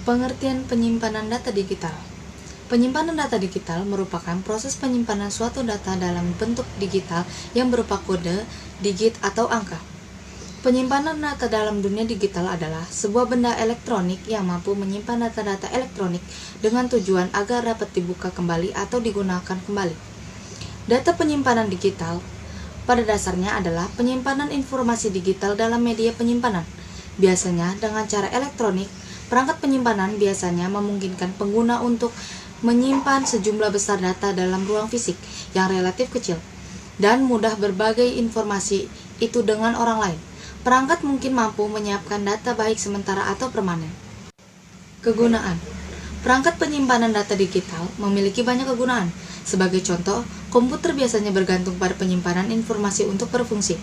Pengertian penyimpanan data digital. Penyimpanan data digital merupakan proses penyimpanan suatu data dalam bentuk digital yang berupa kode, digit, atau angka. Penyimpanan data dalam dunia digital adalah sebuah benda elektronik yang mampu menyimpan data-data elektronik dengan tujuan agar dapat dibuka kembali atau digunakan kembali. Data penyimpanan digital pada dasarnya adalah penyimpanan informasi digital dalam media penyimpanan. Biasanya dengan cara elektronik. Perangkat penyimpanan biasanya memungkinkan pengguna untuk menyimpan sejumlah besar data dalam ruang fisik yang relatif kecil dan mudah berbagi informasi itu dengan orang lain. Perangkat mungkin mampu menyiapkan data baik sementara atau permanen. Kegunaan. Perangkat penyimpanan data digital memiliki banyak kegunaan. Sebagai contoh, komputer biasanya bergantung pada penyimpanan informasi untuk berfungsi.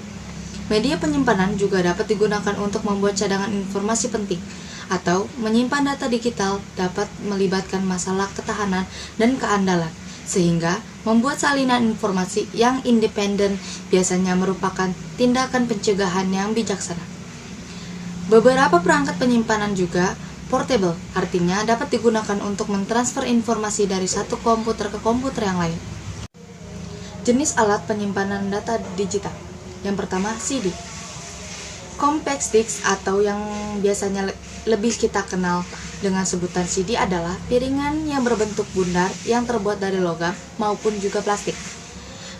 Media penyimpanan juga dapat digunakan untuk membuat cadangan informasi penting, atau menyimpan data digital dapat melibatkan masalah ketahanan dan keandalan, sehingga membuat salinan informasi yang independen biasanya merupakan tindakan pencegahan yang bijaksana. Beberapa perangkat penyimpanan juga portable, artinya dapat digunakan untuk mentransfer informasi dari satu komputer ke komputer yang lain. Jenis alat penyimpanan data digital. Yang pertama, CD. Compact disc atau yang biasanya lebih kita kenal dengan sebutan CD adalah piringan yang berbentuk bundar yang terbuat dari logam maupun juga plastik.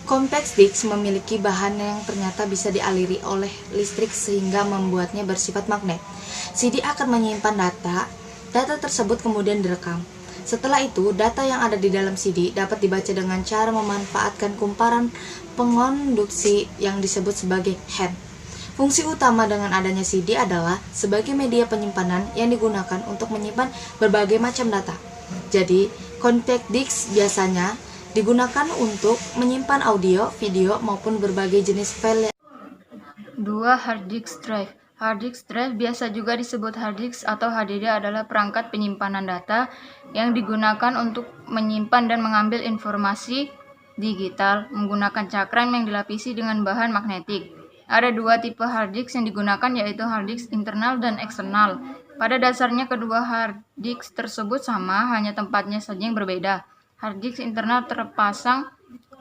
Compact disc memiliki bahan yang ternyata bisa dialiri oleh listrik sehingga membuatnya bersifat magnet. CD akan menyimpan data tersebut kemudian direkam. Setelah itu, data yang ada di dalam CD dapat dibaca dengan cara memanfaatkan kumparan pengonduksi yang disebut sebagai hand. Fungsi utama dengan adanya CD adalah sebagai media penyimpanan yang digunakan untuk menyimpan berbagai macam data. Jadi, compact disc biasanya digunakan untuk menyimpan audio, video, maupun berbagai jenis file. 2. Hard disk drive. Hard disk drive biasa juga disebut hard disk atau HDD adalah perangkat penyimpanan data yang digunakan untuk menyimpan dan mengambil informasi digital menggunakan cakram yang dilapisi dengan bahan magnetik. Ada dua tipe hard disk yang digunakan, yaitu hard disk internal dan eksternal. Pada dasarnya kedua hard disk tersebut sama, hanya tempatnya saja yang berbeda. Hard disk internal terpasang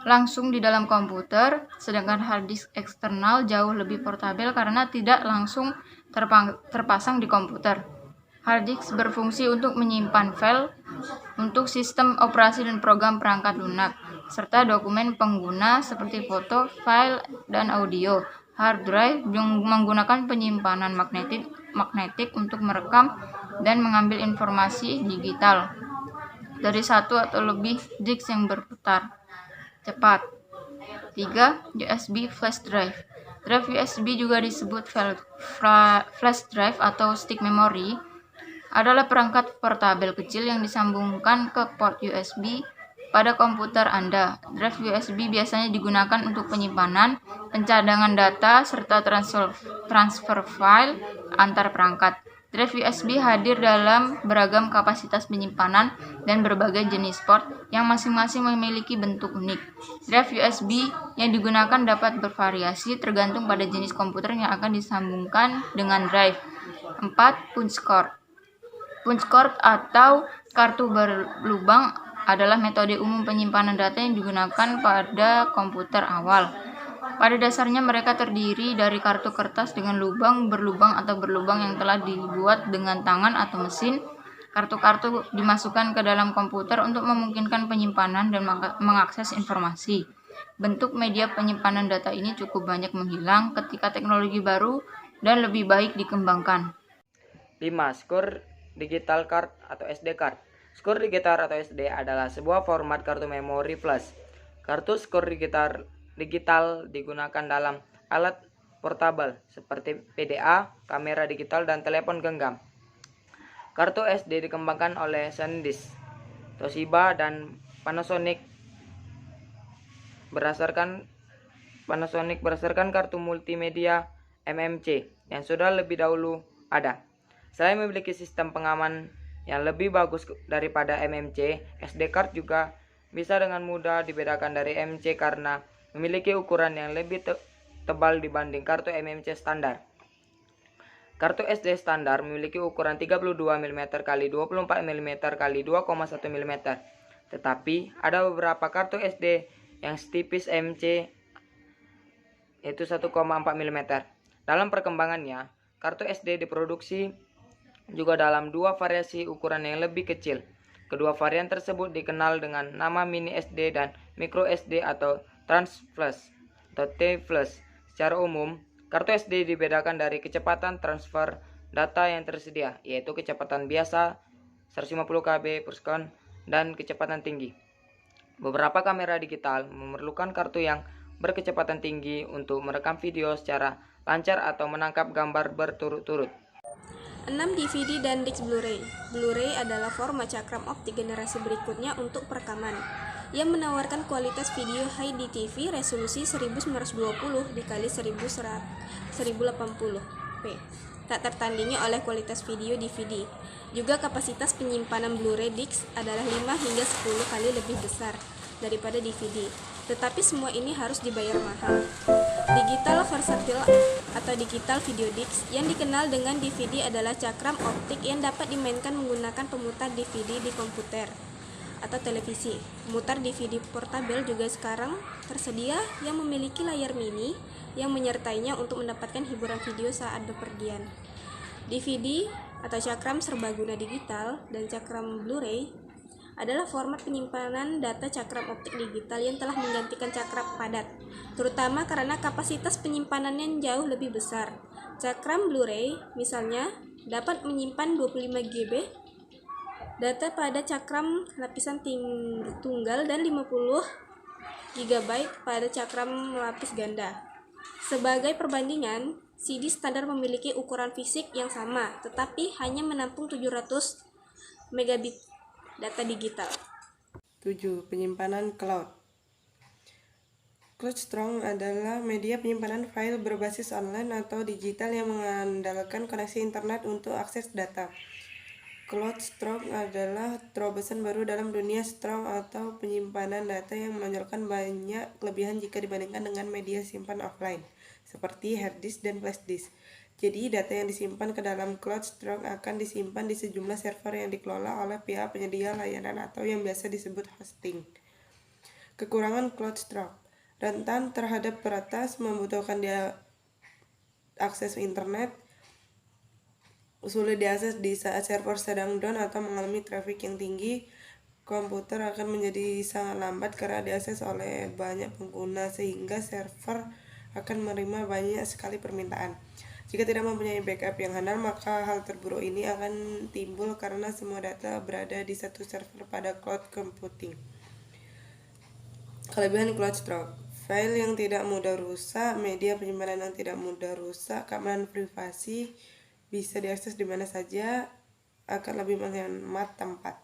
langsung di dalam komputer, sedangkan hard disk eksternal jauh lebih portabel karena tidak langsung terpasang di komputer. Hard disk berfungsi untuk menyimpan file untuk sistem operasi dan program perangkat lunak, serta dokumen pengguna seperti foto, file, dan audio. Hard drive menggunakan penyimpanan magnetik untuk merekam dan mengambil informasi digital dari satu atau lebih disk yang berputar cepat. 3. USB flash drive. Drive USB juga disebut flash drive atau stick memory adalah perangkat portabel kecil yang disambungkan ke port USB pada komputer Anda. Drive USB biasanya digunakan untuk penyimpanan, pencadangan data, serta transfer file antar perangkat. Drive USB hadir dalam beragam kapasitas penyimpanan dan berbagai jenis port yang masing-masing memiliki bentuk unik. Drive USB yang digunakan dapat bervariasi tergantung pada jenis komputer yang akan disambungkan dengan drive. 4. Punch card. Punch card atau kartu berlubang adalah metode umum penyimpanan data yang digunakan pada komputer awal. Pada dasarnya mereka terdiri dari kartu kertas dengan lubang, berlubang, atau berlubang yang telah dibuat dengan tangan atau mesin. Kartu-kartu dimasukkan ke dalam komputer untuk memungkinkan penyimpanan dan mengakses informasi. Bentuk media penyimpanan data ini cukup banyak menghilang ketika teknologi baru dan lebih baik dikembangkan. 5. Skor digital card atau SD card. Skor digital atau SD adalah sebuah format kartu memori flash. Kartu skor digital digunakan dalam alat portabel seperti PDA, kamera digital, dan telepon genggam. Kartu SD dikembangkan oleh SanDisk, Toshiba, dan Panasonic berdasarkan kartu multimedia MMC yang sudah lebih dahulu ada. Selain memiliki sistem pengaman yang lebih bagus daripada MMC, SD card juga bisa dengan mudah dibedakan dari MMC karena memiliki ukuran yang lebih tebal dibanding kartu MMC standar. Kartu SD standar memiliki ukuran 32 mm x 24 mm x 2,1 mm. Tetapi ada beberapa kartu SD yang setipis MC yaitu 1,4 mm. Dalam perkembangannya, kartu SD diproduksi juga dalam dua variasi ukuran yang lebih kecil. Kedua varian tersebut dikenal dengan nama mini SD dan micro SD atau Trans Plus atau T Plus. Secara umum, kartu SD dibedakan dari kecepatan transfer data yang tersedia, yaitu kecepatan biasa 150 KB per second dan kecepatan tinggi. Beberapa kamera digital memerlukan kartu yang berkecepatan tinggi untuk merekam video secara lancar atau menangkap gambar berturut-turut. 6. DVD dan disc Blu-ray. Blu-ray adalah format cakram optik generasi berikutnya untuk perekaman, yang menawarkan kualitas video high DTV resolusi 1920 x 1080p, tak tertandingi oleh kualitas video DVD. Juga kapasitas penyimpanan Blu-ray disc adalah 5 hingga 10 kali lebih besar daripada DVD, tetapi semua ini harus dibayar mahal. Digital versatile atau digital video disc yang dikenal dengan DVD adalah cakram optik yang dapat dimainkan menggunakan pemutar DVD di komputer atau televisi. Pemutar DVD portabel juga sekarang tersedia yang memiliki layar mini yang menyertainya untuk mendapatkan hiburan video saat bepergian. DVD atau cakram serbaguna digital dan cakram Blu-ray adalah format penyimpanan data cakram optik digital yang telah menggantikan cakram padat, terutama karena kapasitas penyimpanannya jauh lebih besar. Cakram Blu-ray misalnya dapat menyimpan 25 GB data pada cakram lapisan tunggal dan 50 GB pada cakram lapis ganda. Sebagai perbandingan, CD standar memiliki ukuran fisik yang sama, tetapi hanya menampung 700 megabit data digital. 7. Penyimpanan cloud. CloudStrong adalah media penyimpanan file berbasis online atau digital yang mengandalkan koneksi internet untuk akses data. CloudStrong adalah terobosan baru dalam dunia strong atau penyimpanan data yang menonjolkan banyak kelebihan jika dibandingkan dengan media simpan offline, seperti hard disk dan flash disk. Jadi, data yang disimpan ke dalam CloudStrong akan disimpan di sejumlah server yang dikelola oleh pihak penyedia layanan atau yang biasa disebut hosting. Kekurangan CloudStrong: rentan terhadap peretas, membutuhkan akses internet, sulit diakses di saat server sedang down atau mengalami traffic yang tinggi. Komputer akan menjadi sangat lambat karena diakses oleh banyak pengguna, sehingga server akan menerima banyak sekali permintaan. Jika tidak mempunyai backup yang handal, maka hal terburuk ini akan timbul karena semua data berada di satu server pada cloud computing. Kelebihan CloudStrong: file yang tidak mudah rusak, media penyimpanan yang tidak mudah rusak, keamanan privasi, bisa diakses di mana saja, akan lebih menghemat tempat.